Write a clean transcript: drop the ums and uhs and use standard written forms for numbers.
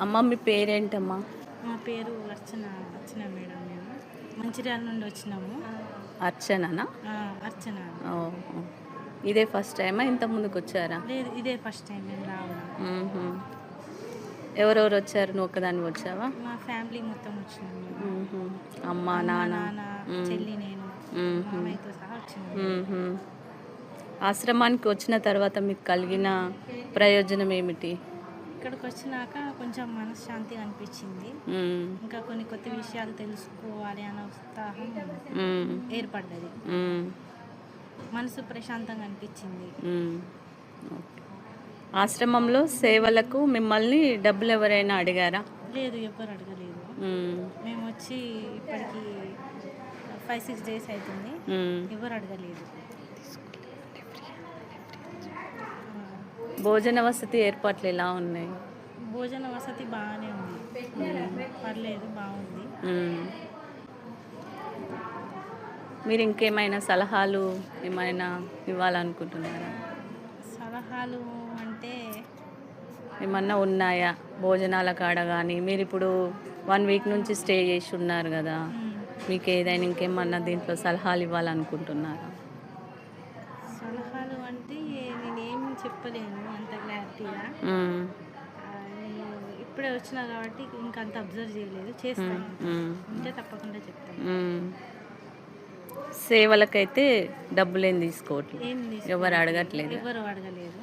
అమ్మ మీ పేరేంటమ్మా? మా పేరు అర్చన. అర్చన మేడం. మేము మంచిర్యాల నుండి వచ్చినాము. అర్చననా? అర్చన. ఓహో! ఇదే ఫస్ట్ టైమా? ఇంత ముందుకు వచ్చారా? లేదు, ఇదే ఫస్ట్ టైం మేము రావడం. ఎవరెవరు వచ్చారు? నువ్వు ఒక్కదాన్ని వచ్చావా? మా ఫ్యామిలీ మొత్తం వచ్చినాము మేము. అమ్మ, అమ్మ, నాన్న, నాన్న, చెల్లి, నేను, మామయ్యతో సహా వచ్చినాము. ఆశ్రమానికి వచ్చిన తర్వాత మీకు కలిగిన ప్రయోజనం ఏమిటి? ఇక్కడికి వచ్చినాక కొంచెం మనశ్శాంతిగా అనిపించింది. ఇంకా కొన్ని కొత్త విషయాలు తెలుసుకోవాలి అనే ఉత్సాహం ఏర్పడ్డది. మనసు ప్రశాంతంగా అనిపించింది. ఆశ్రమంలో సేవలకు మిమ్మల్ని డబ్బులు ఎవరైనా అడిగారా? లేదు, ఎవ్వరు అడగలేదు. మేము వచ్చి ఇప్పటికి 5-6 డేస్ అవుతుంది. ఎవరు అడగలేదు. భోజన వసతి ఏర్పాట్లు ఎలా ఉన్నాయి? భోజన వసతి బాగానే ఉంది. పర్లేదు, బాగుంది. మీరు ఇంకేమైనా సలహాలు ఏమైనా ఇవ్వాలనుకుంటున్నారా? సలహాలు అంటే ఏమన్నా ఉన్నాయా? భోజనాల కాడ కానీ మీరు ఇప్పుడు 1 వీక్ నుంచి స్టే చేసి ఉన్నారు కదా, మీకు ఏదైనా ఇంకేమన్నా దీంట్లో సలహాలు ఇవ్వాలనుకుంటున్నారా? సలహాలు అంటే నేనేం చెప్పలేను అంత క్లారిటీగా. నేను ఇప్పుడే వచ్చినా కాబట్టి ఇంకా అంత అబ్జర్వ్ చేయలేదు. చేస్తాను, ఉంటే తప్పకుండా చెప్తాను. సేవలకైతే డబ్బులేం తీసుకోవట్లేదు, ఏం ఎవరు అడగట్లేదు. ఎవరు అడగలేదు.